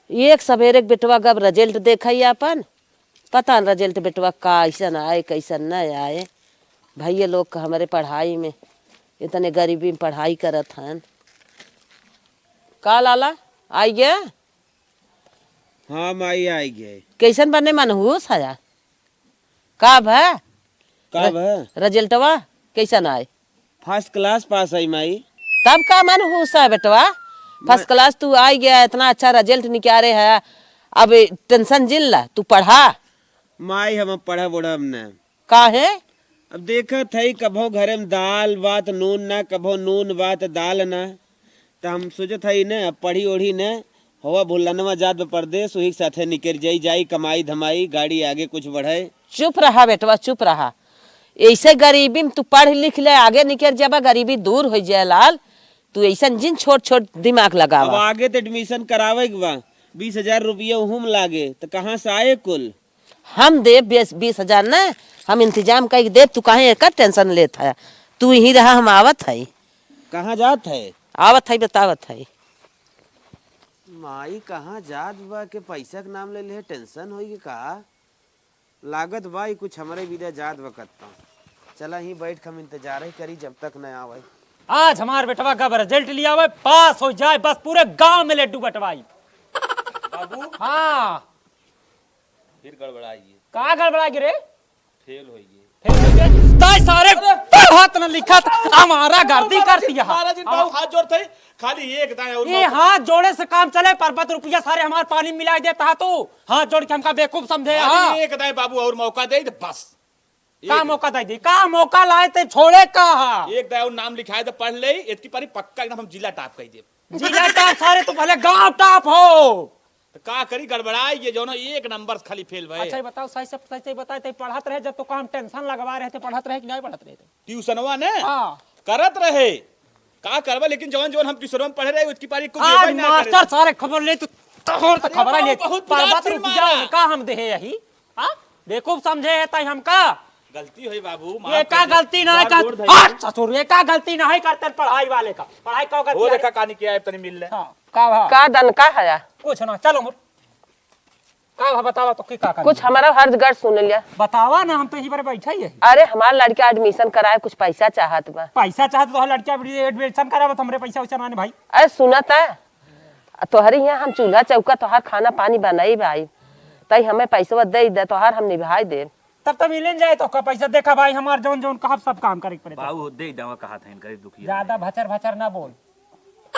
एक सवेरे के बेटवा कब रिजल्ट देखा ही अपन, पता न रिजल्ट बेटवा कैसन आए कैसन न आए। भैया लोग का हमारे पढ़ाई में इतने गरीबी में पढ़ाई करत हन। का लाला आई गया? हाँ माई आई गए। कैसन बने मनहूस है? कब है कब है? रिजल्टवा कैसन आए? फर्स्ट क्लास पास आई माई। तब का मनहूस है बेटवा? फर्स्ट क्लास तू आई गया, इतना अच्छा रिजल्ट निकाले है, अब टेंशन जिल ला, तू पढ़ा। माई हम पढ़ा बोड़ा हमने का है? अब देखा थई कभो घरे में दाल बात नून ना, कभो नून बात दाल ना, तो हम सोचत हई न अब पढ़ी ओढ़ी न हवा भूलनवा जात परदेश वही साथे निकल जाई कमाई धमाई गाड़ी आगे कुछ बढ़े। चुप रहा बेटवा चुप रहा। ऐसे गरीबी में तू पढ़ लिख ले, आगे निकल जाबा, गरीबी दूर हो जाए लाल। तू ऐसा जिन छोट छोट दिमाग अब लगावा। आगे तो एडमिशन करावे के बा, 20,000 रुपया उहुम लागे, तो कहाँ से आए कुल? हम दे 20,000 न, हम इंतजाम कर दे। तू काहे एक टेंशन लेत है? तू यही रहा, हम आवत है। कहाँ जात है? आवत है बतावत है। माई कहाँ जात बा के पैसा के नाम ले ले टेंशन होई के का लागत बा कुछ हमारे विदा जात बकता। चला ही बैठ के हम इंतजार ही करी जब तक न आवे। आज हमार बेटवा का रिजल्ट लिया हुआ पास हो जाए, बस पूरे गांव में लड्डू बटवाई। बाबू हाँ फिर गड़बड़ाई कहा गड़बड़ा गिरे? फेल होई ताई सारे हाथ न लिखत हमारा गर्दी कर दिया। हाथ जोड़ थे खाली एक दाएं और ये हाथ जोड़े से काम चले, पर 5 रुपया सारे हमारे पानी मिला देता है। तू हाथ जोड़ के हमका बेवकूफ समझे? हाँ एक दाएं बाबू और मौका दे बस। का मौका दे दी? का मौका लाए थे छोड़े का? एक दाएं और नाम लिखाए तो पढ़ ले, इतनी पारी पक्का एकदम हम जिला टॉप कह दे। जिला टॉप सारे तो भले गांव टॉप हो। तो का करी गड़बड़ाई ये जो ना एक नंबर खाली फेल भाई। अच्छा बताओ सही से सही बताए थे, पढ़त रहे जब तो हम टेंशन लगवा रहे थे, पढ़त रहे कि नहीं पढ़त रहे थे? ट्यूशनवा ने हाँ करत रहे का करवा, लेकिन जवन जवन हम ट्यूशन में पढ़ रहे उसकी पारी को आज मास्टर सारे खबर ले तो खबर ले पर्वत रुपया का हम दे यही। हां बेवकूफ समझे है तई हमका गलती हुई बाबू। ये का गलती ना कर ससुर, ये का गलती नहीं करते पढ़ाई वाले का। पढ़ाई का गलती वो देखा कहानी क्या है तनी मिल ले। हां का दन का है? कुछ ना चलो का बतावा तो का कुछ हमारा हर्ज गर्ज सुन लिया। बतावा ना, हम तो यहीं पर बैठा ही है। अरे हमारा लड़का एडमिशन कराए, कुछ पैसा चाहत बा। पैसा चाहत तो लड़का एडमिशन करावे तो हमरे पैसा वैसा ना भाई। अरे सुना था तोहरी यहाँ हम चूल्हा चौका तोहार खाना पानी बनाई भाई, तई हमें पैसा दे दे, तोहार हम निभाई दे। तब तो मिल जाए तो का पैसा देखा भाई, हमार जौन जौन कहा सब काम करे पड़े। बाबू दे दवा कहा था गरीब दुखी ज्यादा भचर भचर ना बोल।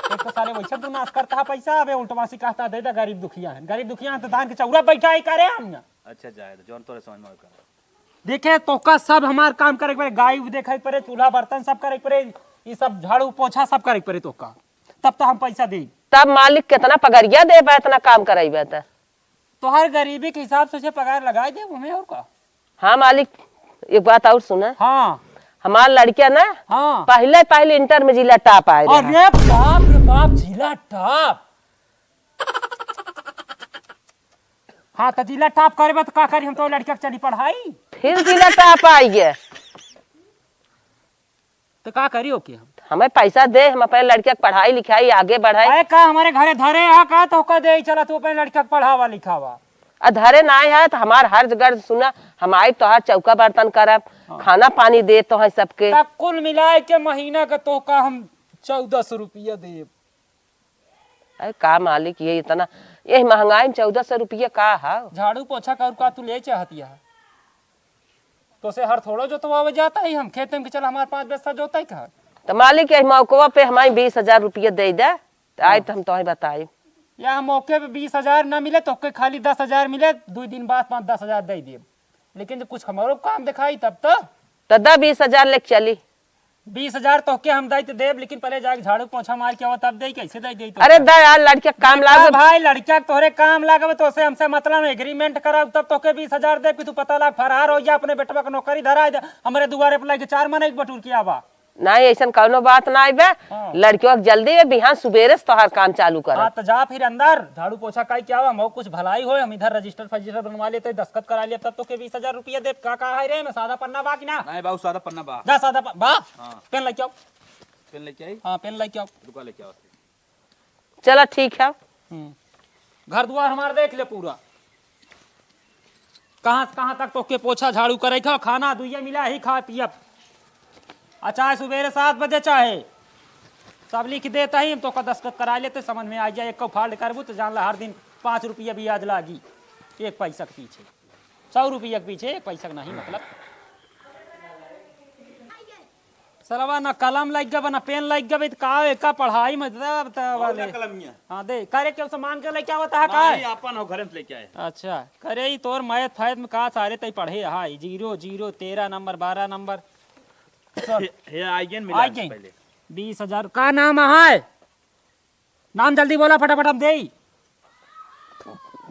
एक तो सारे वैसे तू नाश करता है पैसा, अबे उल्टवासी कहता दे दे गरीब दुखिया है। गरीब दुखिया है तो धान के चौरा बैठा ही करे हम। अच्छा जाए तो जौन तोरे समझ में कर देखे तो का सब हमार काम करे पड़े, गाय देखे पड़े, चूल्हा बर्तन सब करे पड़े, ये सब झाड़ू पोछा सब करे पड़े तो का, तब तो हम पैसा दे। तब मालिक कितना पगड़िया दे बा इतना काम कराई था? तो हर गरीबी के हिसाब से पगार लगाए दे हमें और का। हाँ मालिक एक बात और सुना। हाँ हमार लड़किया ना हाँ पहले इंटर में जिला टॉप आए। अरे बाप रे बाप जिला टॉप। हाँ तो जिला टॉप करे तो का करी, हम तो लड़किया चली पढ़ाई फिर जिला टॉप आई गया तो का करी हो के? हमें पैसा दे, हम अपने लड़किया की पढ़ाई लिखाई आगे बढ़ाई। अरे का हमारे घरे धरे यहाँ का तो का दे चला तू अपने लड़का पढ़ावा लिखावा। अधरे ना है तो हमार हर्ज गर्ज सुना, हम आई तोहार चौका बर्तन करब, खाना पानी दे तो है सबके। कुल मिलाए के महीना का तो का हम 1400 रुपया दे। अरे का मालिक ये इतना यही महंगाई में 1400 रुपया का है? झाड़ू पोछा कर का तू ले चाहती है तो से हर थोड़ा जो तो आवे जाता है, हम खेत में चल हमारे 5 पैसा जोता ही का। तो मालिक यही मौकवा पे हमारी 20,000 रुपया दे दे तो आई तो हम तो बताई। या मौके पे 20,000 ना मिले तो के खाली 10,000 मिले, 2 दिन बाद 5-10,000 दे दिए, लेकिन कुछ हमारो काम दिखाई तब तो 20,000 लेके चली। 20,000 तो के हम दे देब, लेकिन पहले जाके झाड़ू पोछा मार के तब दे, कैसे दे? अरे दा यार लड़के काम लाग भाई, लड़का तोहरे काम लागब तो से हमसे मतलब एग्रीमेंट कराब तब तो के 20,000 दे, तू पता लाग फरार हो जा, अपने बेटवा के नौकरी धरा दे, हमारे दुआरे पर लाके 4 महीने बटूर किया बा। नहीं ऐसा कौनो बात ना आई बे। हाँ। लड़कियों के जल्दी है बिहान सुबेरे से तोहार काम चालू कर। हाँ तो जा फिर अंदर झाड़ू पोछा का क्या हुआ, कुछ भलाई हो, हम इधर रजिस्टर फजिस्टर बनवा लेते, दस्तखत करा लिया, तब तो के 20,000 रुपया दे। का है रे मैं सादा पन्ना बा कि ना? नहीं बाबू सादा पन्ना बा। जा सादा बा। हाँ। पेन लेके आओ। पेन लेके आई? हाँ पेन लेके आओ। रुका लेके आओ। चलो ठीक है। घर द्वार हमारा देख ले पूरा। कहाँ से कहाँ तक तो के पोछा झाड़ू करे खा, खाना दुइया मिला ही खा पियब। चाहे सुबेरे 7 बजे चाहे सब लिख देता ही, हम तो का दस्तखत करा लेते, समझ में आ जाए। एक फाल्ट करबू तो जान ला हर दिन 5 रुपया ब्याज लागी, 1 पैसा के पीछे 100 रुपया के पीछे 1 पैसा नहीं। मतलब सरवा ना कलम लग गया ना पेन लग गया, का पढ़ाई में वाले। हाँ दे करे क्यों सामान के लेके आवता है का अपन हो घर में लेके आए। अच्छा करे ही तोर मैथ फैथ में का सारे तई पढ़े हाय 0 0 13 नंबर 12 नंबर हे आइए मिला पहले 20,000 का नाम है। नाम जल्दी बोला फटाफट हम दे।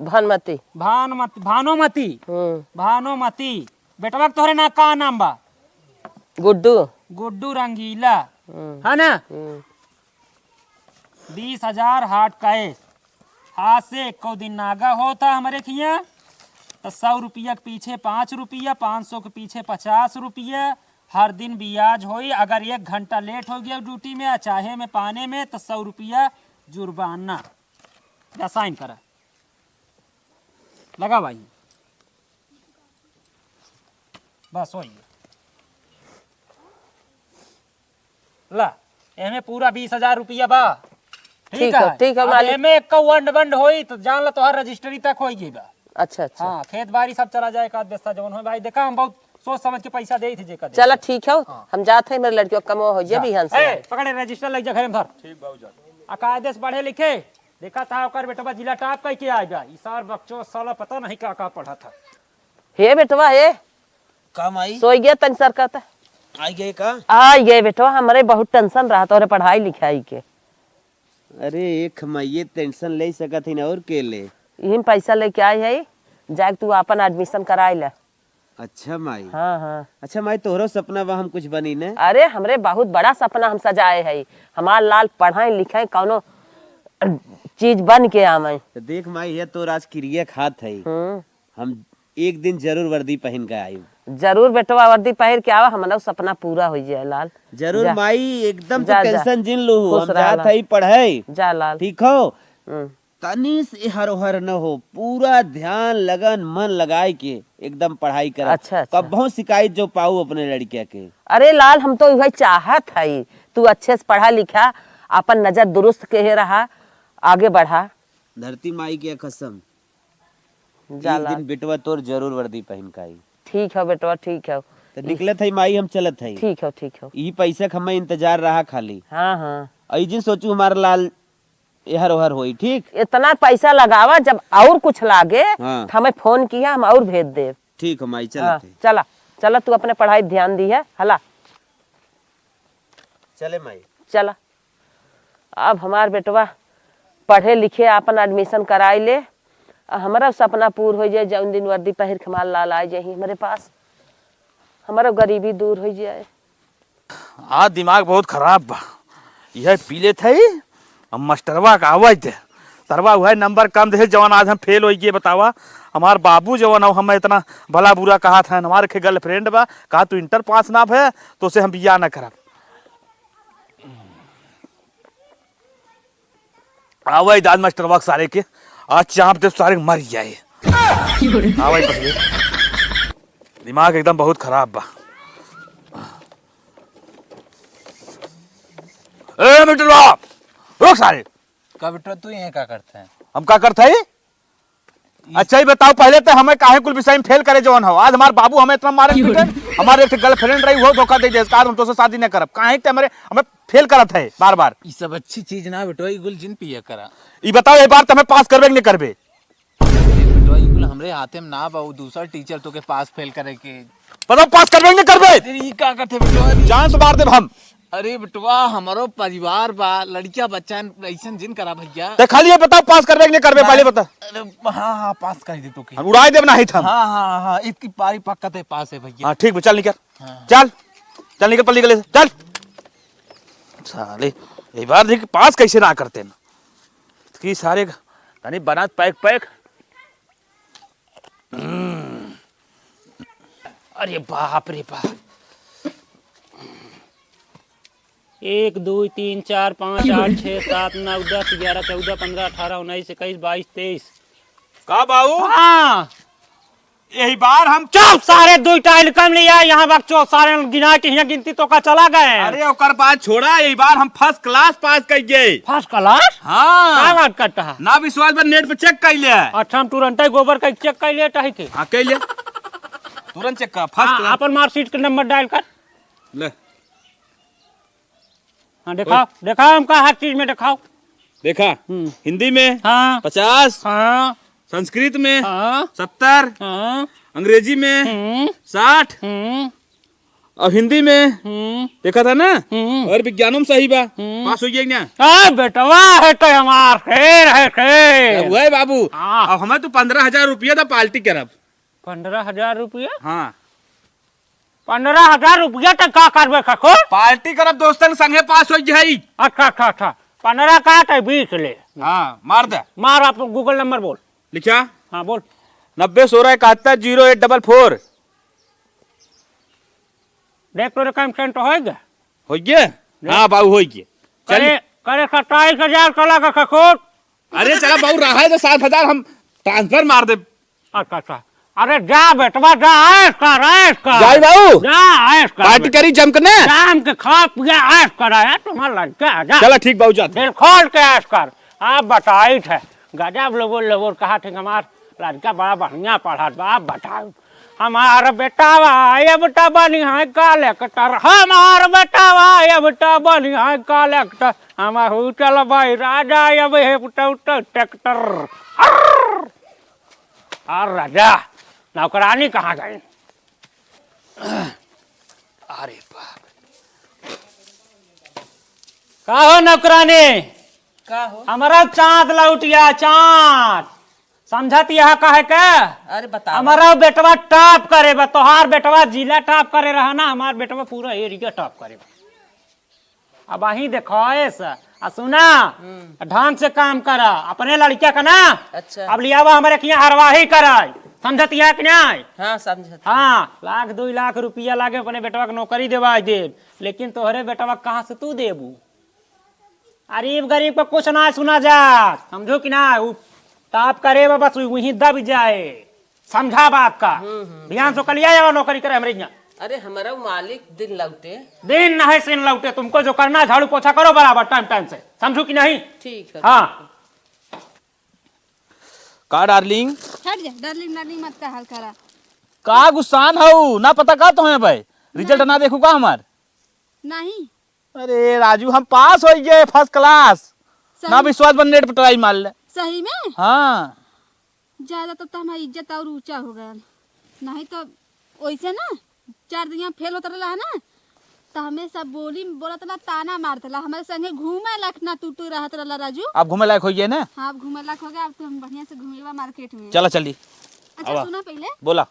भानुमती। भानुमती भानुमती बेटवा तोहरे ना का नाम बा? गुड्डू। गुड्डू रंगीला है ना। 20,000 हाट कैश, हाथ से 1 दिन नागा होता हमारे खिया तो 100 रुपया के पीछे 5 रुपया, 500 के पीछे 50 रुपया, हर दिन ब्याज होई। अगर 1 घंटा लेट हो गया ड्यूटी में चाहे में पाने में तो 100 रुपया जुर्माना। या साइन करा लगा भाई, बस हो ला। एमे पूरा 20,000 रुपया बा। ठीक है ठीक है अब एमे एक वंड वंड होई तो जान ला तोहर रजिस्ट्री तक होई गई बा। अच्छा अच्छा हाँ खेत बाड़ी सब चला जाए, का बेस्ता जवन हो भाई। देखा हम बहुत सोच समझ के पैसा दे थे जेका। चला ठीक है। हम जाते हैं, मेरे लड़कियों का कमो हो जाए भी हंस। पकड़े रजिस्टर लग जा घर में धर। ठीक बाबू जा। अकायदे से पढ़े लिखे देखा था ओकर बेटवा जिला टॉप कह के आएगा। ई सार बच्चों साला पता नहीं का पढ़ा था। हे बेटवा हे काम आई सोई गया तन सर कहता आई गए का? आ गए बेटवा, हमारे बहुत टेंशन रहा तोरे पढ़ाई लिखाई के। अरे एक मैये टेंशन ले सकत ही और के ले। यही पैसा लेके आई है, जाके तू अपन एडमिशन कराई ले। अच्छा माई। हाँ हाँ। अच्छा माई तोहरो सपना बा हम कुछ बनी ने? अरे हमरे बहुत बड़ा सपना हम सजाए है, हमार लाल पढ़ाई लिखाई कौनो चीज बन के आवे। तो देख माई ये तो आज क्रिया खात है, हम एक दिन जरूर वर्दी पहन के आई। जरूर बेटवा वर्दी पहन के आवा, हमारा सपना पूरा हो जाए लाल। जरूर माई एकदम जा, तो टेंशन जिन लो खुश हम रह जात है पढ़ाई। जा लाल। ठीक हो तनी से हरोहर न हो, पूरा ध्यान लगन मन लगाए के एकदम पढ़ाई कर। अच्छा, अच्छा। कब शिकायत जो पाऊ अपने लड़किया के। अरे लाल हम तो वही चाहत है तू अच्छे से पढ़ा लिखा, अपन नजर दुरुस्त के रहा, आगे बढ़ा। धरती माई के कसम जा एक लाल। दिन बेटवा तोर जरूर वर्दी पहन के आई। ठीक है बेटवा ठीक है। तो निकलत है माई हम चलत है। ठीक है ठीक है। यही पैसा का हमें इंतजार रहा खाली। हाँ हाँ ऐजिन सोचू हमारा लाल हर ओहर होई। ठीक इतना पैसा लगावा, जब और कुछ लागे हाँ। तो हमें फोन किया, हम और भेज दे। ठीक है माई हाँ, चलत है। चला चला तू अपने पढ़ाई ध्यान दी है हला। चले माई चला अब हमार बेटवा पढ़े लिखे अपन एडमिशन कराई ले, हमारा सपना पूर हो जाए। जौन दिन वर्दी पहिर के हमार लाल आ जाए हमारे पास, हमारा गरीबी दूर हो जाए। आज दिमाग बहुत खराब बा। यह पीले थे अब मास्टरवा का आवाज थे सरवा हुआ नंबर कम दे जवान आज हम फेल हो गए। बतावा हमार बाबू जवान हमें इतना भला बुरा कहा था। हमारे के गर्लफ्रेंड बा कहा तू इंटर पास ना है तो उसे हम बिया ना करब। आवाज आज मास्टरवा सारे के आज चाप दे सारे मर जाए। आवाज पहले दिमाग एकदम बहुत खराब बा। ए मिस्टर रोक सारे। का बेटा तू यहाँ क्या करते हैं? हम क्या करते हैं? अच्छा ही बताओ पहले तो हमें काहे कुल विषय में फेल करे जवन हो। आज हमारे बाबू हमें इतना मारे पीटे, हमारे एक गर्लफ्रेंड रही वो धोखा दे दे हम तो शादी नहीं करब। काहे ते हमें फेल करत है बार बार। ये सब अच्छी चीज ना बेटो, ये गुल जिन पिया करा। ये बताओ एक बार तुम्हें पास करबे कि नहीं करबे? बेटो ये गुल हमरे हाथे में ना बा, वो दूसरा टीचर तो के पास फेल करे के। बताओ पास करबे कि नहीं करबे? तेरी ये क्या करते बेटो? जान से मार दे हम। अरे बेटवा हमारो परिवार बा, लड़किया बच्चा ऐसा जिन करा भैया। ते खाली ये बताओ पास करबे कि नहीं करबे पहले बता। अरे हाँ हाँ पास कर दे तो के। हम उड़ाए देब नहीं हम। हाँ हाँ हाँ इसकी पारी पक्का ते पास है भैया। हाँ ठीक है चल निकल। चल चल निकल पल्ली गले से चल। साले एक बार देख पास कैसे ना करते ना कि सारे तनी बना पैक पैक। अरे बाप रे बाप। 1 2 3 4 5 8 6 7 9 10 11 14 15 18 19 21 22 23। का बाबू हाँ यही बार हम चुप, सारे दो टाइल कम लिया यहाँ बच्चों सारे गिना के यहाँ गिनती तो का चला गए। अरे ओकर बात छोड़ा, यही बार हम फर्स्ट क्लास पास कर गए। फर्स्ट क्लास हाँ क्या बात करता है? ना विश्वास पर नेट पे चेक कर ले। अच्छा हम तुरंत ही गोबर का चेक कर लिया थे। हाँ कर ले, तुरंत चेक कर फर्स्ट क्लास। अपन मार्कशीट का नंबर डायल कर। ले हाँ दिखाओ दिखाओ हमका हर चीज में दिखाओ। देखा, हिंदी में हाँ 50, हाँ संस्कृत में हाँ 70, हाँ अंग्रेजी में 60 और हिंदी में देखा था ना, और विज्ञानों में सही बा, पास हो गया ना। बेटवा है तो हमार खेर है खेर। वही बाबू, हाँ। अब हमें तो 15,000 रुपया था पार्टी करब। 15,000 रुपया? हाँ 15,000 रुपया तक का करबे खको? पार्टी करब, दोस्तन संगे पास हो जाई। अच्छा अच्छा अच्छा 15 का है 20 ले। हाँ मार दे, मार आप गूगल नंबर बोल। लिखा हाँ बोल। 90 16 71 0844। देख तो रकम सेंड तो होएगा। हो गया? हाँ बाबू हो गया। चल करे करे 27,000 का लगा खको। अरे चला बाबू, रहा है तो 7,000 हम ट्रांसफर मार दे। अच्छा अच्छा अरे जा बेटवा जा, ऐश कर जाई बाबू, जा ऐश कर। पार्टी करी जमकने। शाम के खा पिया ऐश कर है तुम्हारा लड़का। जा चला ठीक बाबू, जा। दिल खोल के ऐश कर। आप बताई थे गजब लोगों कहा थे हमार लड़का बड़ा बढ़िया पढ़ा बा। आप बताओ हमार बेटावा ये बेटा बनी है कलेक्टर, हमार बेटावा ये बेटा बनी है कलेक्टर, हम चल भाई राजा अब है ट्रैक्टर। और राजा नौकरानी कहाँ गई? अरे बाप, का हो नौकरानी? का हो? हमारा चांद लौटिया चांद, समझत यह कहे के? अरे बता। हमारा बेटवा टॉप करे बा, तोहार बेटवा जिला टॉप करे रहा ना, हमार बेटवा पूरा एरिया टॉप करे बा। अब अही देखो ऐसा आ सुना, ढंग से काम करा अपने लड़किया का ना। अच्छा। अब लियावा हमारे किया हरवाही कराई, समझत यह कि नहीं? हाँ समझ। हाँ 1 2 लाख रुपया लागे अपने बेटवा के नौकरी देवा दे, लेकिन तोहरे बेटवा कहाँ से तू देबू? गरीब गरीब को कुछ ना सुना जा, समझो कि ना? ताप करे बस वहीं दब जाए, समझा बात का? ध्यान से कलिया जाओ नौकरी करे हमारे यहाँ। अरे हमारा मालिक दिन लौटे। दिन नहीं सिन लौटे, तुमको जो करना झाड़ू पोछा करो बराबर टाइम टाइम से, समझो कि नहीं? ठीक है। हाँ का डार्लिंग, हट जा डार्लिंग डार्लिंग मत का हाल करा। का गुस्सान हऊ ना, पता का तुम्हें भाई रिजल्ट ना देखू का हमार? नहीं अरे राजू, हम पास हो गए फर्स्ट क्लास। ना सही, विश्वास पर नेट पे ट्राई मार ले। सही में हाँ ज्यादा तो हमारी इज्जत और ऊंचा हो गया। नहीं तो वैसे ना 4 दिन फेल होता रहा ना, तो हमें सब बोली बोलत रहा, ताना मारत रहा, हमारे संगे घूमे लाख ना टूटू रहत रहा राजू। आप घूमे लायक हो गए ना? हाँ अब घूमे लाख हो गया, अब तो हम बढ़िया से घूमेगा मार्केट में। चला चली। अच्छा सुना पहले, बोला।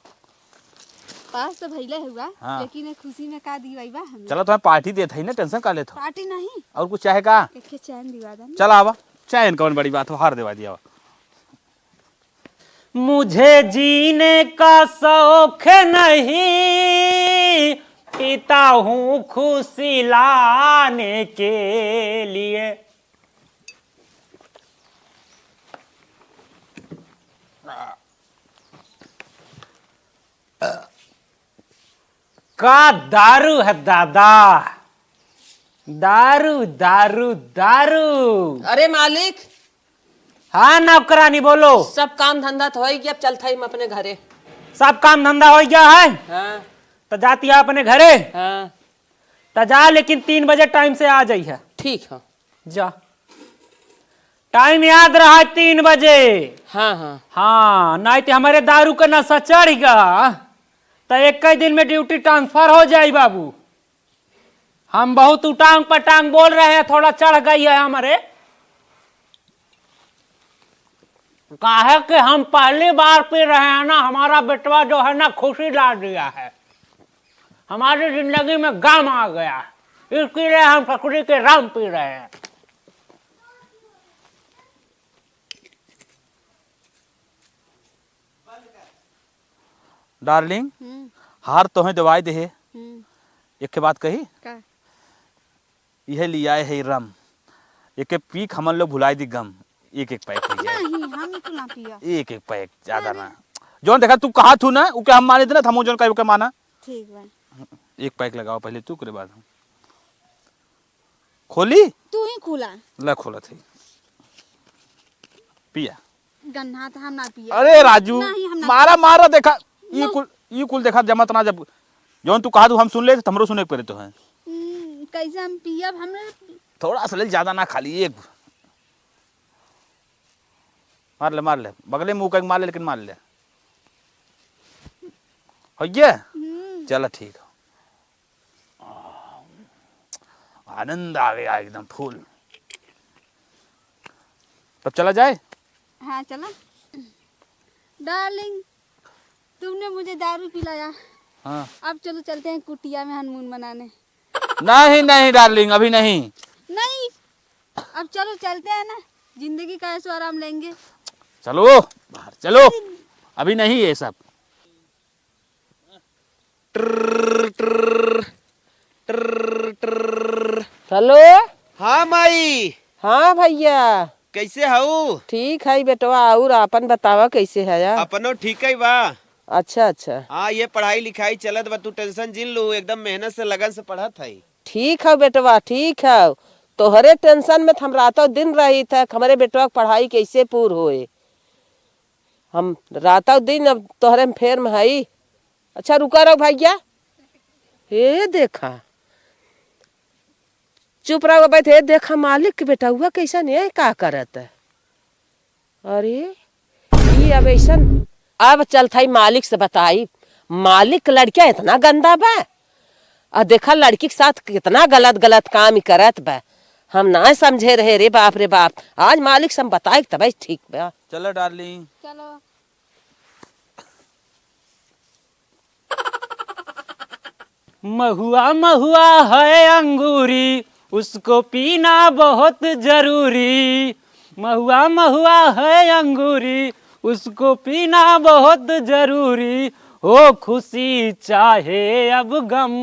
पास तो भइले हुआ, हाँ। लेकिन खुशी में का दिवाई हमें। चला तुम्हें पार्टी देता ही ना, टेंशन का लेता। पार्टी नहीं, और कुछ चाहे का? एक चैन दिवा देना। चला आवा, चाहे कौन बड़ी बात हो, हार देवा दिया। मुझे जीने का शौक नहीं, पीता हूँ खुशी लाने के लिए। का दारू है दादा, दारू दारू दारू। अरे मालिक, हाँ नौकरानी बोलो। सब काम धंधा तो हो गया, अब चलता ही हम अपने घरे। सब काम धंधा हो गया है? हाँ तो जाती है अपने घरे? हाँ तो जा, लेकिन 3 बजे टाइम से आ जाइए। ठीक है। जा, टाइम याद रहा 3 बजे। हाँ हाँ हाँ नहीं तो हमारे दारू का नशा चढ़ गया तो 1 दिन में ड्यूटी ट्रांसफर हो जाए बाबू। हम बहुत उटांग पटांग बोल रहे हैं, थोड़ा चढ़ गई है हमारे। काहे कि हम पहली बार पी रहे हैं ना, हमारा बेटवा जो है ना खुशी ला दिया है, हमारी जिंदगी में गम आ गया, इसके लिए हम सकुरी के राम पी रहे हैं। डार्लिंग, हार तो है दवाई दे। एक के बात कही, का यह लिया है रम, एक एक पीक हमन लोग भुलाई दी गम, एक एक पैक हो जाए, नहीं हम तो ना पिया। एक एक पैक ज्यादा ना। जोन देखा तू कहा थू ना उके हम माने थे ना, हम जोन कहे उके माना। ठीक बा, एक पैक लगाओ पहले तू, करे बाद हम खोली। तू ही खुला। ला खोला थी पिया। गन्ना तो हम ना पिया। अरे राजू नहीं, हम ना मारा मारा देखा ये कुल देखा जमत ना, जब जोन तू कहा तू हम सुन ले हमरो सुने के पड़े तो है। कैसे हम पिया? हमने थोड़ा सा ले, ज्यादा ना खाली, एक मार ले बगले मुंह का मार ले, लेकिन मार ले हो गया। चलो ठीक है, आनंद आ गया एकदम फुल। तब चला जाए। हाँ चला। डार्लिंग तुमने मुझे दारू पिलाया, हाँ अब चलो चलते हैं कुटिया में हनीमून मनाने। नहीं नहीं डार्लिंग अभी नहीं। नहीं अब चलो चलते हैं ना, जिंदगी का ऐसो आराम लेंगे। चलो बाहर चलो, अभी नहीं ये सब। हेलो। हाँ माई, हाँ भैया कैसे हऊ? ठीक है बेटवा, और अपन बतावा कैसे है यार? अपनो ठीक है बा। अच्छा अच्छा हाँ ये पढ़ाई लिखाई चलत बा, तू टेंशन जिन लू, एकदम मेहनत से लगन से पढ़त है। ठीक है बेटवा ठीक है, तोहरे टेंशन में हम रातों दिन रही था हमारे बेटवा की पढ़ाई कैसे पूर होए, हम रातों दिन अब तोहरे में फेर में हई। अच्छा रुका रहो भैया, ये देखा चुप रहो बैठे, देखा मालिक के बेटा हुआ कैसा नहीं का करत है। अरे ये अब ऐसा, अब चल था मालिक से बताई, मालिक लड़किया इतना गंदा बा, और देखा लड़की के साथ कितना गलत गलत काम ही करत बा, हम ना समझे रहे रे बाप रे बाप। आज मालिक से हम बताए तब ठीक बा। चलो डार्लिंग। चलो। महुआ महुआ है अंगूरी, उसको पीना बहुत जरूरी। महुआ महुआ है अंगूरी, उसको पीना बहुत जरूरी। हो खुशी चाहे अब गम,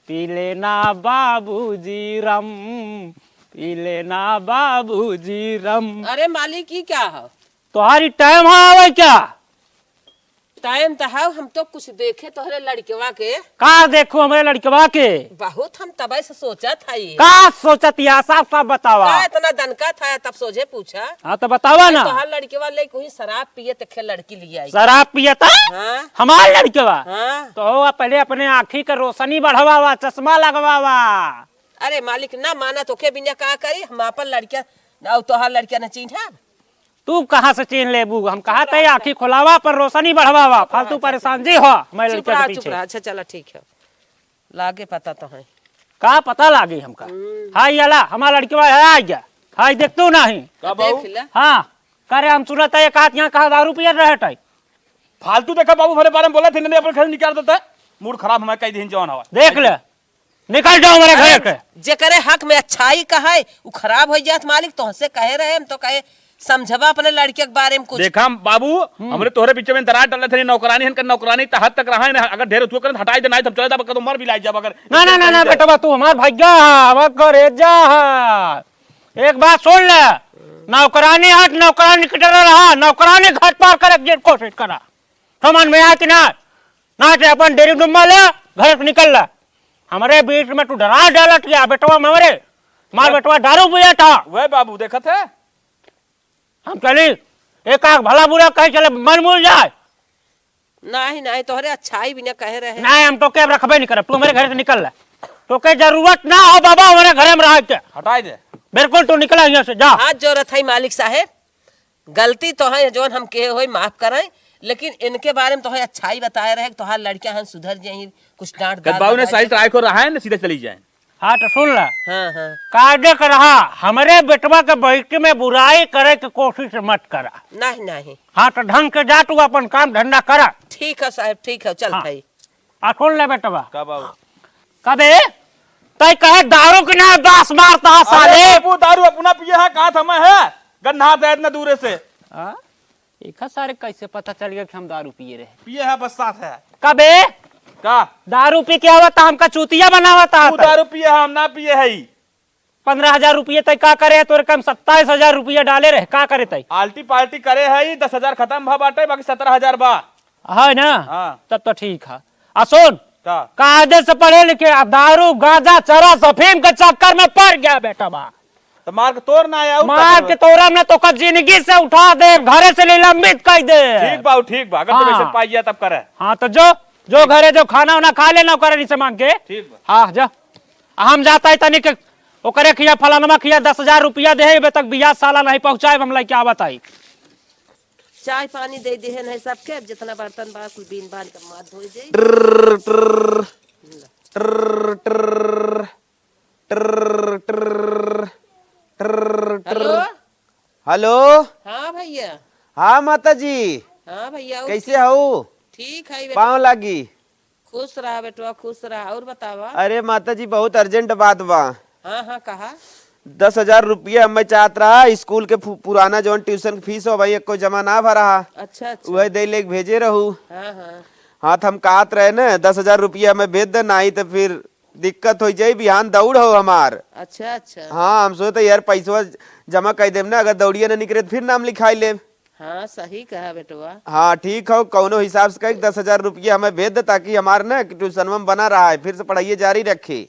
पी लेना बाबूजी रम, पी लेना बाबूजी रम। अरे मालिक ये क्या है? तुम्हारी टाइम आवे क्या? टाइम तो है, हम तो कुछ देखे तोहरे लड़केवा के। का देखो हमारे लड़कवा के? बहुत हम तब से सोचा था ये। का सोचत या साफ साफ बतावा। का इतना दनका था तब सोचे पूछा। हाँ तो बतावा ना। तोहर लड़केवा ले कोई शराब पिए तो लड़की लिया आई। शराब पियता हाँ हमार लड़कवा? हाँ। तो पहले अपने आँखी का रोशनी बढ़वावा, चश्मा लगवावा। अरे मालिक ना माना तो के बिना का करी, हम अपन लड़किया और तोहर लड़किया न चिन्हा। तू कहाँ से चीन लेबू? हम कहा थे आँखी खुलावा पर रोशनी बढ़वावा, फालतू परेशान जी हो मैं चुप लड़के रहा के चुप पीछे। रहा। अच्छा चला ठीक है, लागे पता तो है। का पता लागी हमका? हाय अला हमारा लड़कवा है आ गया, हाय देख तू नहीं। देख ले। हाँ करे हम सुनत है एक हाथ यहाँ कहा दारू पियर रहे। फालतू देखा बाबू हमारे बारे में बोला थे, नहीं अपने घर निकाल देता, मूड खराब हमारे कई दिन जवान हवा। देख ले निकल जाओ मेरे घर के। जे करे हक में अच्छाई कहे वो खराब हो जात मालिक, तो हमसे कहे रहे हम तो कहे समझवा अपने लड़के के बारे में कुछ। देखा बाबू हमरे तोहरे पीछे में दरार डाले थे, नौकरानी हन कर नौकरानी तहत तक रहा है, अगर ढेर उठो कर हटाई देना है तो चले जा, तो मर भी लाई जा। अगर ना ना ना ना बेटा तू हमार भैया है, करे जा। एक बात सुन ले, नौकरानी हट नौकरानी की तरह रहा, नौकरानी घाट पार करे की कोशिश करा, समझ में आती ना ना अपन डेरी डुम्बा ले घर से निकल ला। हमारे बीच में तू डरा डालत गया बेटवा मेरे, मार बेटवा दारू पिया था। वह बाबू देखा थे हम चली एक आग भला बुरा कहे चले मन मुल जाए। नहीं नहीं तोहरे अच्छाई बिना कहे रहे। नहीं हम तो क्या रखबे नहीं कर, तू मेरे घर से निकल ला, तो के जरूरत ना हो बाबा हमारे घर में रह के। हटाई दे बिल्कुल तू निकला यहाँ से जा। आज जरूरत है मालिक साहेब, गलती तो है जो हम कहे हो माफ करें, लेकिन इनके बारे में तो है अच्छाई बताए रहे, तोहार लड़कियां हैं सुधर जाए, कुछ डांट बाबू ने सही ट्राई को रहा है ना, सीधे चली जाए। हाँ तो सुन ला, हाँ हाँ कायदे का रहा, हमारे बेटवा के बैठी में बुराई करे की कोशिश मत करा। नहीं नहीं हाँ तो ढंग के जा, तू अपन काम धंधा करा। ठीक है साहब ठीक है, चल हाँ। भाई। सुन ले बेटवा का बाबू कबे तय कहे दारू के ना दास मारता है साले। बाबू दारू अपना पिए है, कहा था है गन्ना दे इतना दूर से। एक सारे कैसे पता चल गया कि हम दारू पिए रहे? पिए है बस साथ है। कबे का दारू पी के आवता हमका चूतिया बनावता तू दारू पिए है, हम ना पिए है। 15,000 रुपये तय का करे तोरे कम 27,000 रुपया डाले रहे का करे तय आल्टी पाल्टी करे है 10,000 खत्म भा बाटे बाकी 17,000 बा। है ना हाँ। तब तो ठीक है। आ सुन का कायदे से पढ़े लिखे दारू गांजा चरा अफीम के चक्कर में पड़ गया बेटा बा तो मार के तोड़ ना आया मार के तोरा ने तो जिंदगी से उठा दे घरे से निलंबित कर दे। ठीक बा ठीक बा अगर हाँ। तो वैसे पाई गया तब करे। हाँ तो जो घरे जो खाना वाना खा लेना करे नहीं से मांग के। ठीक बा। हाँ जा हम जाता है तनिक ओकरे खिया फलानमा खिया 10,000 रुपया दे अबे तक बियाह साला नहीं पहुंचाए हम क्या बताई। चाय पानी दे दे है सबके जितना बर्तन बा कुल बीन बान के माथ धोई दे। Hello hello. हाँ भैया। हाँ माता जी हाँ भैया कैसे हो? ठीक है बेटा। पाँव लागी। खुश रहा बेटवा खुश रहा। और बतावा। अरे माता जी बहुत अर्जेंट बात बा। हाँ हाँ कहा। 10,000 रुपया मैं चाहत रहा स्कूल के पुराना जो ट्यूशन फीस हो भाई एक को जमा ना भरा। अच्छा अच्छा। वह दे ले भेजे रहू। हाँ हाँ। हाँ तो हम कहत रहे न 10,000 रुपया मैं भेज दे नहीं तो फिर दिक्कत हो जाये बिहान दौड़ हो हमार। अच्छा अच्छा। हाँ हम सोचते यार पैसा जमा कर देम ना अगर दौड़िया न निकले तो फिर नाम लिखाई ले। हाँ सही कहा बेटवा। हाँ ठीक हो कौनो हिसाब से कहीं 10,000 रुपया हमें भेज दे ताकि हमार न ट्यूशन में बना रहा है फिर से पढ़ाई जारी रखे।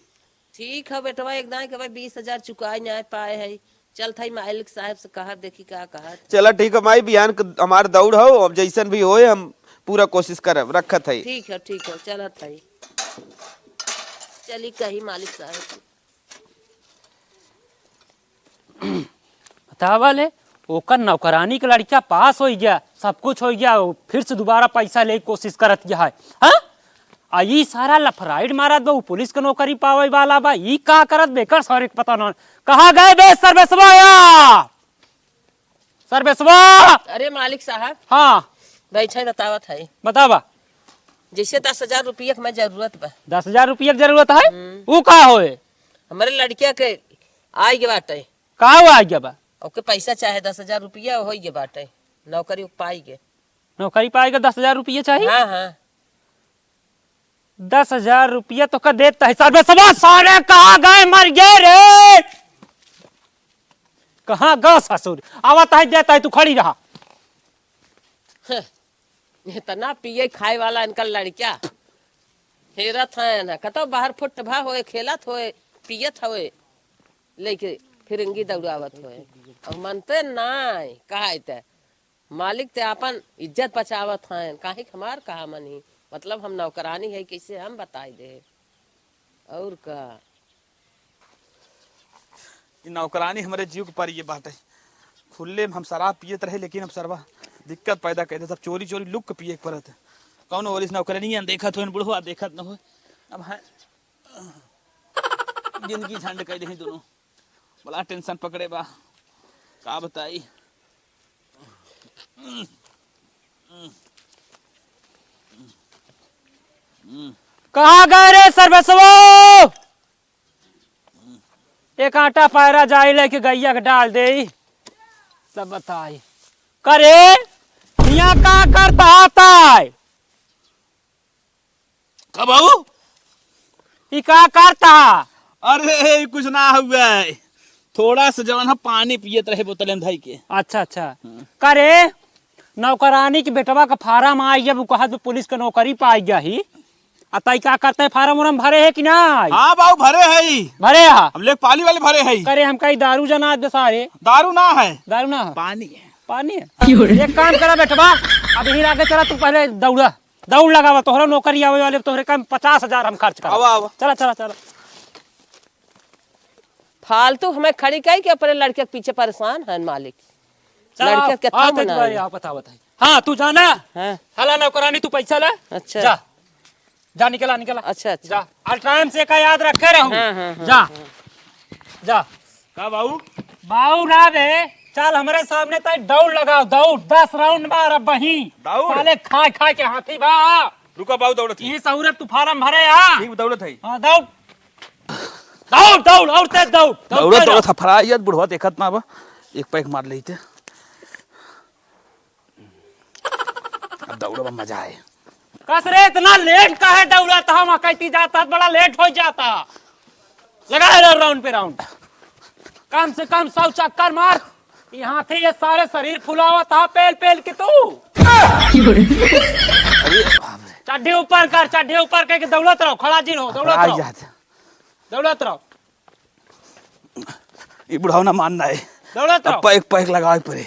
ठीक है बेटवा एकदम के भाई 20,000 चुकाई नहीं पाए है। चल था मालिक साहब से कहा देखी क्या कहा। चला ठीक है माई बिहान हमार दौड़ हो अब जैसन भी होए हम पूरा कोशिश करब रखत है। ठीक है चलत है। चली कही मालिक साहब। बतावा ले ओकर नौकरानी के लड़का पास हो गया सब कुछ हो गया फिर से दोबारा पैसा ले कोशिश करत गया है। हाँ आ ई सारा लफराइड मारत बा पुलिस के नौकरी पावे वाला बा ई का करत बेकर सर पता न कहाँ गए बे सर्वेसवा सर्वेसवा। अरे मालिक साहब। हाँ बैठे बतावत है। बतावा। जैसे 10,000 रुपया के मैं जरूरत बा। 10,000 रुपया की जरूरत है वो का होए हमारे लड़किया के आई के बाटे का हुआ आ गया बा ओके पैसा चाहे 10,000 रुपया हो गए बाटे नौकरी पाई गे। नौकरी पाएगा 10,000 रुपया चाहिए। हाँ हाँ 10,000 रुपया तो का देता है सर्वेसवा सारे कहाँ गए मर गए रे कहाँ गए ससुर आवता है देता है तू खड़ी रहा। इतना पिए खाए वाला इनका लड़किया हेरत है ना कतो बाहर फुटभा होए खेलत होए पियत होए लेके फिरंगी दौड़ावत होए और मनते नहीं कहा मालिक ते अपन इज्जत बचावत हैं काहे हमार कहा मनी मतलब हम नौकरानी है कैसे हम बताई दे और का। नौकरानी हमारे जीव के पर ये बात है खुले हम शराब पियत रहे लेकिन अब सरवा दिक्कत पैदा कर दे सब चोरी चोरी लुक के पिए पड़त है कौन और इस नौकरानी देखत हो बुढ़वा देखत न हो अब है जिंदगी झंड कर दे दोनों बड़ा टेंशन पकड़े बा का बताई। कहाँ गए रे सर्वेसवा एक आटा पायरा जाई लेके गैया के डाल दे सब बताई करे यहाँ का करता आता है कब आऊ ई का करता। अरे कुछ ना हुआ है थोड़ा सा जवन पानी पियत रहे बोतल में धाई के। अच्छा अच्छा करे नौकरानी की बेटवा का फार्म आ गया कहा तो पुलिस का नौकरी पाई गया ही अतई का करते है फार्म उरम भरे है कि ना। हाँ बाबू भरे है भरे है हम लोग पाली वाले भरे है। करे हम कहीं दारू जना दे सारे दारू ना है दारू ना है पानी है पानी है। एक काम करा बेटवा अब यहीं आगे चला तू पहले दौड़ लगावा तोहरा नौकरी आवे वाले तोहरे कम 50,000 हम खर्च कर आवा चला चला चला फालतू हमें खड़ी कही के अपने लड़के के पीछे परेशान है मालिक लड़के के हाँ थम ना। बता हाँ तू जाना हाँ हला नौकरानी तू पैसा ले। अच्छा जा जा निकला निकला अच्छा अच्छा जा और टाइम से का याद रखे रहूं। हाँ, हाँ, हाँ, जा जा का बाबू बाऊ ना बे चल हमारे सामने तय दौड़ लगाओ दौड़ 10 राउंड मार अब वही दौड़? साले खा खा के हाथी बा रुका बाबू दौड़त ये सहूरत तू फार्म भरे आ ठीक दौड़त है हाँ दौड़ दौड़ दौड़ और तेज दौड़ दौड़त दौड़त फरायत बुढ़वा देखत ना बा एक पैक मार लेते अब दौड़वा मजा आए। कस रे इतना लेट का है दौड़त हम कहती जाता बड़ा लेट हो जाता लगा राउंड पे राउंड कम से कम 100 चक्कर मार। यहाँ थे ये सारे शरीर फुलावा था पेल पेल के तू। चड्ढी ऊपर कर, चड्ढी ऊपर करके दौड़त रहो, खड़ा जी रहो, दौड़त रहो, दौड़त रहो, ये बुढ़ाओ ना मानना है, दौड़त रहो। पैक पैक लगाए पड़े।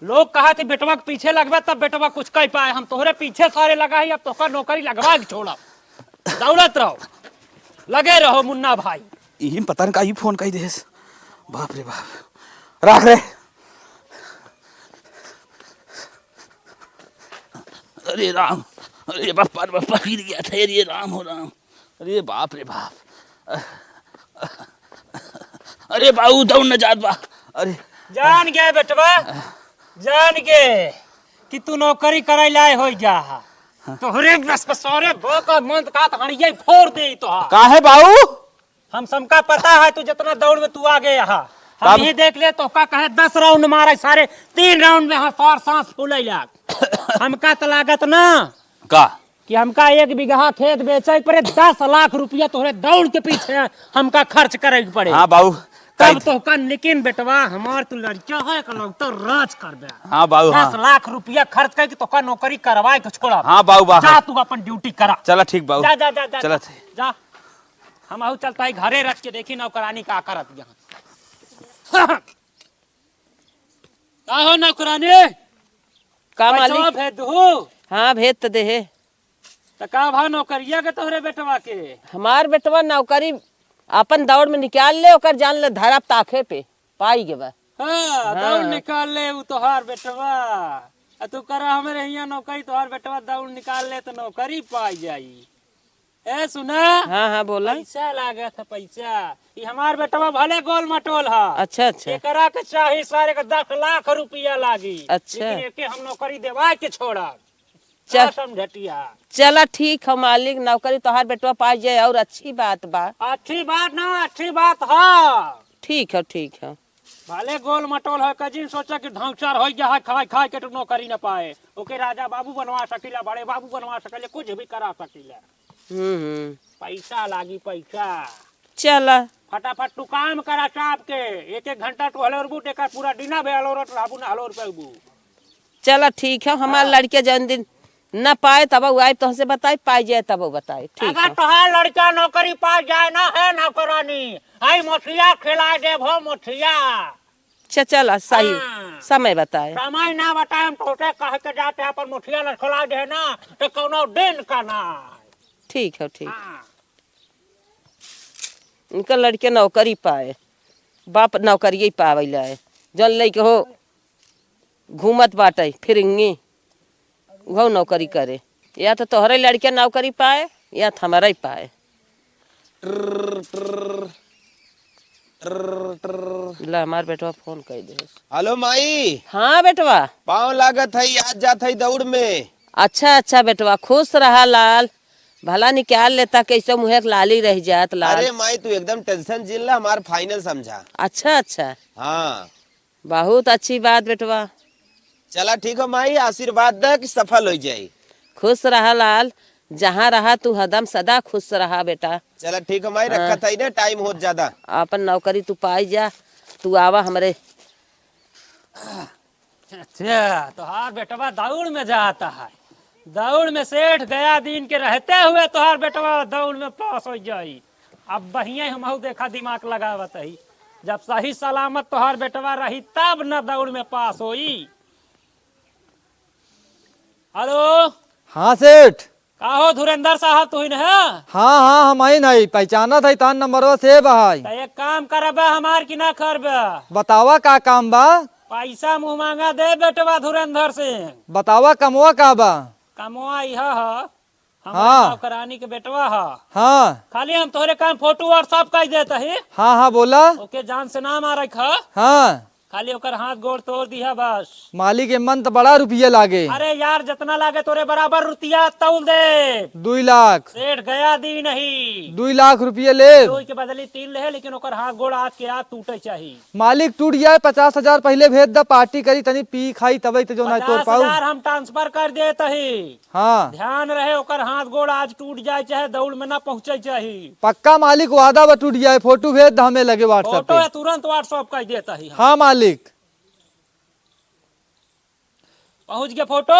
लोग कहा थे बेटवा के पीछे लगवा तब बेटवा कुछ कह पाए, हम तोहरे पीछे सारे लगा ही, अब तोहरा नौकरी लगवा के छोड़ा। दौड़त रहो, लगे रहो मुन्ना भाई। यही पता नहीं का फोन कही देस। बाप रे बाप, रख रे। अरे राम, अरे बापा बापा गिर गया था, अरे राम हो राम, अरे बाप रे बाप, अरे बाबू दौड़ न जात बा। अरे जान गए बेटवा, जान गए कि तू नौकरी करे लाए हो जा। तोहरे बस सारे बोका मंद का हड़िये फोड़ दे तो। का है बाबू? हम सबका पता है तू जितना दौड़ में तू आ गया है। हम ही देख ले तो का कहे 10 राउंड मारे, सारे 3 राउंड में हमार सांस फूले लाग। हमका तो लागत ना का कि हमका 1 बीघा खेत बेचे पड़े 10 लाख रुपया तोहरे दौड़ के पीछे हमका खर्च करे के पड़े। हाँ बाबू तब तो का, लेकिन बेटवा हमार तू लड़का है का लोग तो राज कर दे। हाँ बाबू, 10 लाख रुपया खर्च करके तो का नौकरी करवाए के छोड़ा। हाँ बाबू, जा तू अपन ड्यूटी करा। चला ठीक बाबू, जा जा जा जा चला जा। हम आहू चलता है घरे रख के देखी नौकरानी का करत यहाँ। का हो नौकरानी? का पैसा मालिक? भेज दू। हाँ भेज तो दे। तो का भाव नौकरिया के तोहरे बेटवा के? हमार बेटवा नौकरी अपन दौड़ में निकाल ले, ओकर जान ले धरब ताखे पे पाई गे बा। हाँ, दौड़ निकाल ले वो तोहार बेटवा। तू करा हमारे यहाँ नौकरी, तोहार बेटवा दौड़ निकाल ले तो नौकरी पाई जाई। ए सुना, हाँ हाँ बोला। पैसा लागत है पैसा। ये हमार बेटवा भले गोल मटोल है। अच्छा अच्छा एकरा के चाही सारे के 10 लाख रुपया लागी। अच्छा। लेकिन एके हम नौकरी देवा के छोड़ा। चल समझटिया। चला ठीक है मालिक, नौकरी तोहार बेटवा पाई जाए और अच्छी बात बा। अच्छी बात ना, अच्छी बात है। ठीक है ठीक है। भले गोल मटोल है, कजिन सोचा कि ढांचार हो गया है, खाए खाए के तो नौकरी न पाए। ओके राजा बाबू बनवा सकीला, बड़े बाबू बनवा सकीला, कुछ भी करा सकीला। पैसा लागी पैसा। चला फटाफट तू काम करा चाप के। 1-1 घंटा तू हलोर बूट एक पूरा दिना बे हलोरत रहबू ना हलोर पेबू। चला ठीक है। हमार लड़के जौन दिन न पाए तब आए तो से बताए, पाई जाए तब बताए। ठीक अगर है। तोहार लड़का नौकरी पा जाए ना है नौकरानी, आई मोठिया खिला दे भो मोठिया। चला सही हाँ। समय बताए। समय ना बताए हम तोते कह के जाते अपन मोठिया न खिला दे ना तो कोनो दिन का ना। ठीक है ठीक। हाँ। उनका लड़के नौकरी पाए, बाप नौकरी ही पावेला है। जौन लइके हो घूमत बाटे फिरेंगे वो नौकरी करे, या तो तोहरे लड़के नौकरी पाए या तो हमारा ही पाए। ला हमार बेटवा फोन कर दे। हेलो माई। हाँ बेटवा। पाँव लागत है, आज जात है दौड़ में। अच्छा अच्छा बेटवा, खुश रहा लाल, भला निकाल लेता, कैसे मुँह लाली रह जात लाल। अरे माई तू एकदम टेंशन झेल ला, हमार फाइनल समझा। अच्छा अच्छा, हाँ बहुत अच्छी बात बेटवा। चला ठीक है माई, आशीर्वाद दे कि सफल हो जाए। खुश रहा लाल, जहाँ रहा तू हदम सदा खुश रहा बेटा। चला ठीक है माई, रखा था ना, टाइम हो ज्यादा। अपन नौकरी तू पाई जा, तू आवा हमरे। अच्छा, तोहार बेटवा दौड़ में जाता है। दौड़ में सेठ गया दिन के रहते हुए तोहार बेटवा दौड़ में पास हो जाई। अब बहिया हम देखा दिमाग लगावत ही, जब सही सलामत तोहार बेटवा रही तब न दौड़ में पास होई। हेलो। हाँ सेठ। का हो धुरेंद्र साहब तू ही है? हाँ हाँ हम ही नहीं पहचाना था, तान नंबरवा से भाई। तो एक काम करबे हमार की ना करबे? बतावा का काम बा। पैसा मुँह मांगा दे बेटवा धुरेंद्र सिंह। बतावा कमवा का बा। कमवा यह है, हाँ। हमारे नौकरानी के बेटवा है। हाँ खाली हम तोहरे काम फोटो व्हाट्सएप कर देते ही। हाँ हाँ बोला। ओके जान से नाम आ रखा। हाँ खाली ओकर हाथ गोड़ तोड़ दिया बस। मालिक मन तो बड़ा रुपया लागे। अरे यार जितना लागे तोरे बराबर रुपया तौल दे। 2 लाख। सेठ गया दी नहीं। 2 लाख रुपये ले। 2 के बदले 3 ले, लेकिन ओकर हाथ गोड़ आज के आज टूटे चाहिए। मालिक टूट जाए 50,000 पहले भेज द, पार्टी करी तनी पी खाई तब तो जो ना तोड़ पाऊ। 50,000 हम ट्रांसफर कर देते ही। हाँ ध्यान रहे ओकर हाथ गोड़ आज टूट जाए चाहे दौड़ में ना पहुंचे चाहिए। पक्का मालिक, वादा बा टूट जाए। फोटो भेज द हमें लगे व्हाट्सएप फोटो पे। है तुरंत व्हाट्सएप कर देता ही। हाँ मालिक। पहुंच गया फोटो?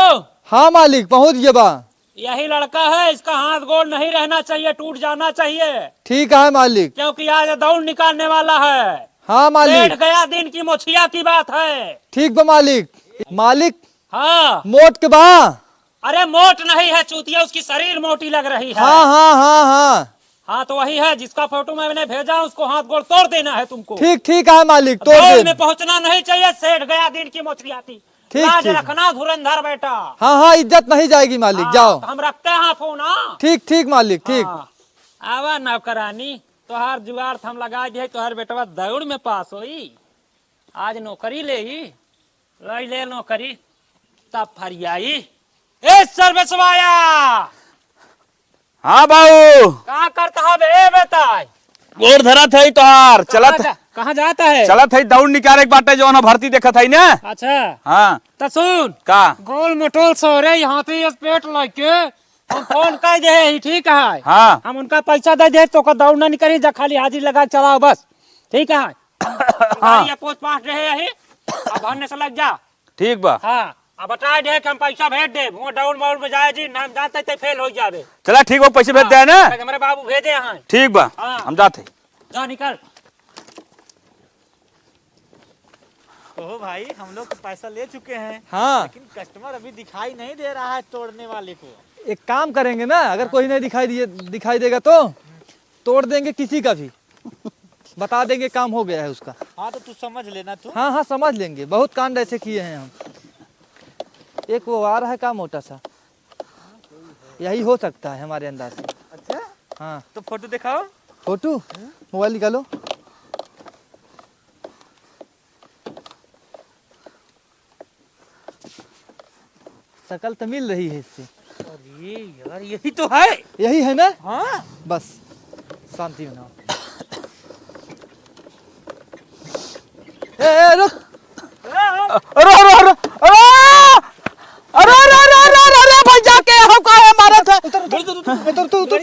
हाँ मालिक पहुँच गए बा। यही लड़का है, इसका हाथ गोड़ नहीं रहना चाहिए, टूट जाना चाहिए। ठीक है मालिक। क्योंकि आज दौड़ निकालने वाला है। हाँ सेठ मालिक। गया दिन की मोछिया की बात है। ठीक बा मालिक। मालिक हाँ मोट के बा। अरे मोट नहीं है चूतिया, उसकी शरीर मोटी लग रही है। हाँ हाँ हाँ हाँ हाँ तो वही है जिसका फोटो मैंने भेजा, उसको हाथ गोड़ तोड़ देना है तुमको। ठीक ठीक है मालिक, तोड़ दौड़ दे। में पहुंचना नहीं चाहिए। सेठ गया दिन की मोछिया थी। ठीक, लाज ठीक। रखना धुरंधर बेटा। हाँ हाँ इज्जत नहीं जाएगी मालिक, हाँ, जाओ। तो हम रखते हैं फोन। हाँ ठीक ठीक मालिक, ठीक। हाँ। आवा नौकरानी, तोहार जुगाड़ हम लगा दिए, तोहार बेटवा दौड़ में पास होई। आज नौकरी ले नौकरी तब फरियाई। ए सर्वस्वाया, हाँ बाबू का करता है बे बेटा? गोर धरा थे तोहार चलत कहाँ जाता है? चलत है दौड़ निकाले के बाटे जो भर्ती देखत है ना। अच्छा हाँ तो सुन, का गोल मटोल सोरे यहाँ पे पेट लेके हम फोन कर दे ही, ठीक है? हाँ हम उनका पैसा दे दे तो दौड़ ना निकली, जा खाली हाजिर लगा के चलाओ बस, ठीक है? गाड़ी पोस्ट पास रहे यही, अब भरने से लग जा। ठीक बा। हाँ अब बता दे कि हम पैसा भेज दे, वो दौड़ मौड़ में जाए जी, नाम जानते थे फेल हो जावे। चला ठीक बा, पैसे भेज दे ना। हमारे बाबू भेजे हैं। ठीक बा, हाँ। हम जाते। जा निकल। ओहो भाई, हम लोग पैसा ले चुके हैं, हाँ लेकिन कस्टमर अभी दिखाई नहीं दे रहा है तोड़ने वाले को। एक काम करेंगे ना, अगर कोई नहीं दिखाई देगा तो तोड़ देंगे किसी का भी, बता देंगे काम हो गया है उसका। हाँ तो तू समझ लेना तू। हाँ हाँ समझ लेंगे, बहुत कांड ऐसे किए हैं हम। एक वो आ रहा है का मोटा सा, यही हो सकता है हमारे अंदाज से। अच्छा हाँ तो फोटो दिखाओ। फोटो मोबाइल निकालो। शकल तो मिल रही है इससे। अरे यार यही तो है। यही है ना? हाँ बस शांति बनाओ। रुक। अरे अरे अरे अरे अरे अरे अरे अरे अरे भाई जाके हम काहे मारा था? उतर उतर उतर उतर।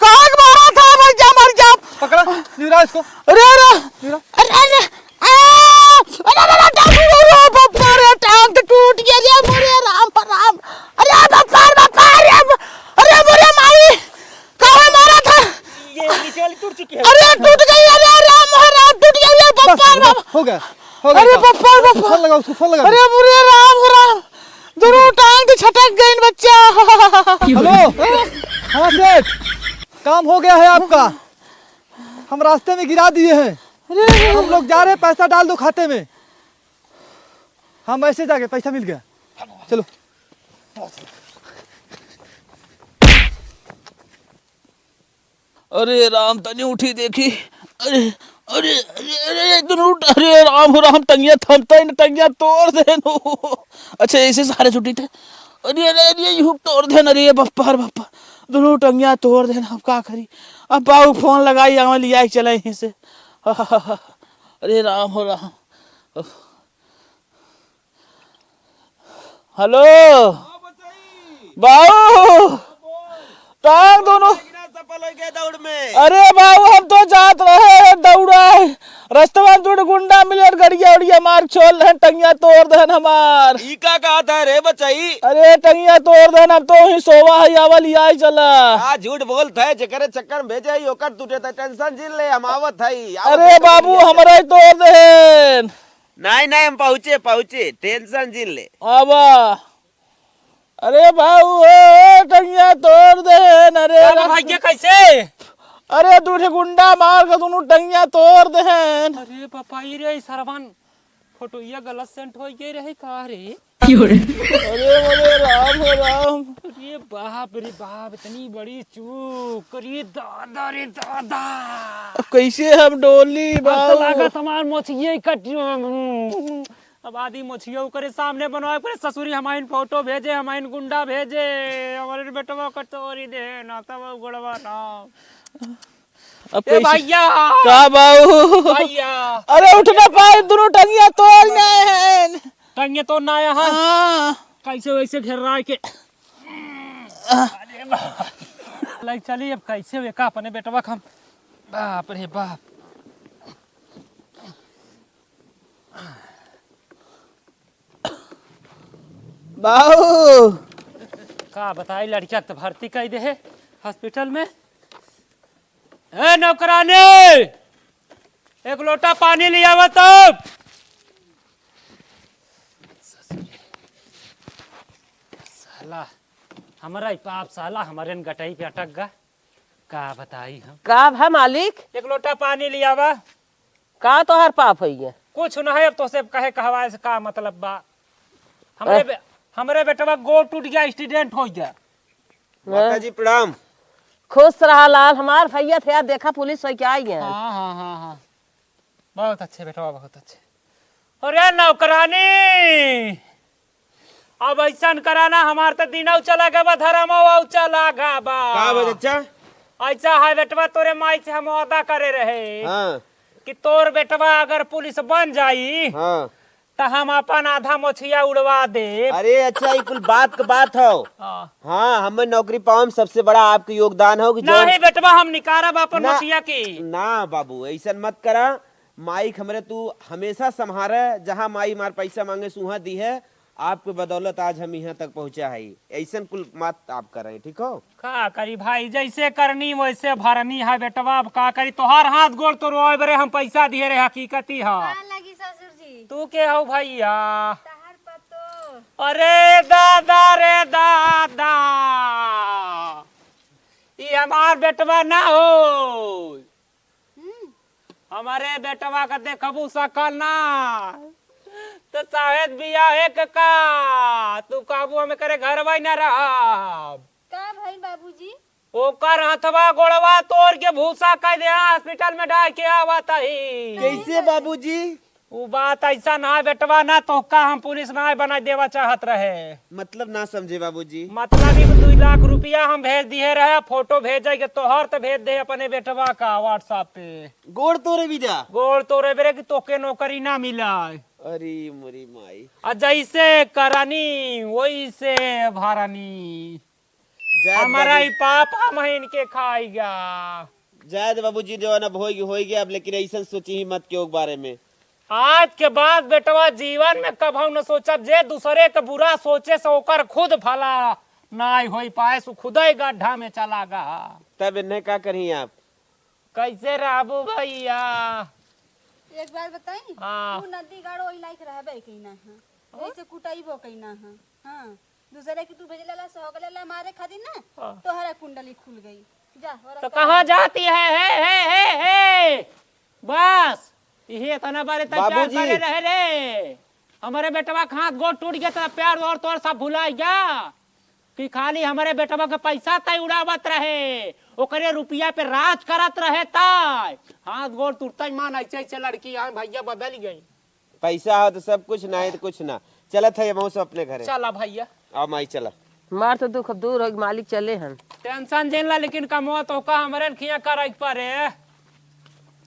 कहाँ मारा था भाई? जा मर जा। पकड़ा निवरा इसको। अरे अरे निवरा। अरे बापा रे, टांग तो टूट गया रे मोरे राम पर राम। अरे बापा रे, अरे मोरे माई कहाँ मारा था? ये नीचे वाली टूट चुकी है। अरे टूट गई, अरे राम टूट गई रे बापा राम। हो गया अरे बापा फोन लगा उसको, फोन लगा। अरे बुरे राम दोनों टांग तो छटक गई बच्चा। हेलो हाँ सेठ, काम हो गया है आपका। हम रास्ते में गिरा दिए हैं, हम लोग जा रहे हैं, पैसा डाल दो खाते में। हाँ मैसेज आ गया, पैसा मिल गया। चलो अरे राम तनी उठी देखी। अरे अरे अरे अरे दोनों, अरे राम टंगिया थमता ही टंगिया तोड़ दे नो। अच्छा ऐसे सारे छुट्टी थे। अरे अरे अरे यूं तोड़ देना रे बापा रे बापा, दोनों टंगिया तोड़ देना। अब क्या करी? अब बाबू फोन लगाई हमें लिया चले यहीं से। अरे राम हो राम। हेलो बाबू, टांग दोनों सफल हो गया दौड़ में। अरे बाबू हम तो जात रहे दौड़ा रास्ते में दूर गुंडा मिले, गड़िया उड़िया मार छोड़ रहे, टंगिया तोड़ देन हमार। ई का कहा था रे बचाई? अरे टंगिया तोड़ देन, अब तो ही सोवा है आवल आई चला। आ झूठ बोलत है, जकरे चक्कर में भेजे ही ओकर टूटे था, टेंशन जिल ले, हम आवत है। अरे बाबू हमारे तोड़ देन। नहीं नहीं हम पहुँचे, टेंशन जिल ले। आबा अरे बाबू टंगिया तोड़ देन। अरे भाई ये कैसे? अरे दूठे गुंडा मार के दोनों टंगिया तोड़ देन। अरे पापा रे सरवन, फोटो ये गलत सेंट हो गई रही का रे? अरे बोले राम हो राम। अरे बाप रे बाप, इतनी बड़ी चूक, अरे दादा रे दादा। अब कैसे हम डोली अब तो लागत हमार मोछिए कट। अब आदि मोछियो करे सामने बनवाए पर ससुरी हमाइन फोटो भेजे, हमाइन गुंडा भेजे, हमारे बेटवा कटोरी दे ना तब गोड़वा ना। अब ए भैया का बाबू भैया, अरे उठ ना पाए, दोनों टंगिया तोड़ गए। टंगे तो ना यहाँ हाँ कैसे वैसे घेर रहा है के लाइक चलिए अब कैसे वे का अपने बेटवा हम। बाप रे बाप, बाबू का बताई लड़किया तो भर्ती कर दे है हॉस्पिटल में। ए नौकरानी, एक लोटा पानी लिया हुआ तब। साला हमारा ही पाप, साला हमारे न गटाई पे अटक गा। का बताई हम। का है मालिक? एक लोटा पानी लिया हुआ। का तोहर पाप है? कुछ न है, अब तो से कहे कहवा से का मतलब बा। हमरे बेटवा गोड़ टूट गया, एक्सीडेंट हो गया। माता जी प्रणाम। खुश रहा लाल, हमार भैया थे, देखा पुलिस हो क्या आई है। हाँ हाँ हाँ हाँ, बहुत अच्छे बेटवा, बहुत अच्छे। अरे नौकरानी, अब ऐसा कराना, हमार तो दिन चला गया, धर्म चला गया बा। का बा चाचा? ऐसा है बेटवा, तोरे माई से हम वादा करे रहे हाँ कि तोर बेटवा अगर पुलिस बन जाई हाँ। तो हम अपन आधा मोछिया उड़वा दे। अरे अच्छा, ये कुल बात का बात हो। हाँ, हमें नौकरी पावे सबसे बड़ा आपका योगदान हो कि नहीं बेटवा, हम निकारब अपन ना- मोछिया की। ना बाबू, ऐसा मत करा। माई हमरे तू हमेशा संभारे, जहाँ माई मार पैसा मांगे सुहा दी है। आपके बदौलत आज हम यहाँ तक पहुँचा है। ऐसा कुल मत आप करें, ठीक हो? का करी भाई, जैसे करनी वैसे भरनी है बेटवा। अब का करी, तोहार हाथ गोड़ तो रोए बरे हम पैसा दिए रहे, हकीकती है। लगी ससुर जी तू के हो भैया? तहर पतो। अरे दादा रे दादा, ये हमार बेटवा ना हो। हमारे बेटवा का देखबू सकल ना तो शायद बियाहे के का तू काबू हमें करे घर भाई ना रहा। का भाई बाबूजी? ओकर हथवा गोड़वा तोड़ के भूसा कर दे, हॉस्पिटल में डाल के आवत ही। कैसे बाबूजी? वो बात ऐसा ना बेटवा, ना तो का हम पुलिस ना बना देवा चाहत रहे। मतलब ना समझे बाबूजी। मतलब 2 लाख रुपया हम भेज दिए रहे, फोटो भेजे तोहर तो भेज दे अपने बेटवा का व्हाट्सएप पे। गोड़ तोड़े भी जा। गोड़ तोड़े बेरे की तोके नौकरी ना मिला। अरे मुरी माई, और जैसे करानी वैसे भरानी, हमारा ही पाप हम इनके खाएगा। जायद बाबूजी, जो अब हो गया अब, लेकिन ऐसा सोची ही मत के बारे में। आज के बाद बेटवा जीवन में कभी न सोचब जे दूसरे के बुरा सोचे से ओकर खुद भला ना हो पाए, सो खुद ही गड्ढा में चला गा। तब इन्हें क्या करी आप? कैसे रहबू भैया? एक बार बताई, हाँ। तू नदी गाड़ो ई लाइक रहबे कइना है, ऐसे कुटाइबो कइना है। हां, दूसरे की तू भेजला से हो गलेला मारे खातिर ना, तोहरा कुंडली खुल गई। जा और तो कहाँ जाती है? बस यही इतना बारे तैयार बाबूजी। करे रहे रे। हमारे बेटवा का हाथ गोड़ टूट गया तो प्यार और तोर सब भुला गया कि खाली हमारे बेटवा के पैसा तय उड़ावत रहे, ओकरे रुपया पे राज करत रहे। तय हाथ गोड़ टूटता ही मान ऐसे ऐसे लड़की है भैया बदल गई। पैसा हो तो सब कुछ, ना है तो कुछ ना। चलत है हम सब अपने घरे। चला भैया, आओ माई चला। मार तो दुख दूर हो, मालिक चले हम। टेंशन जेन ला, लेकिन कमवा तो का हमारे खिया करे पर है।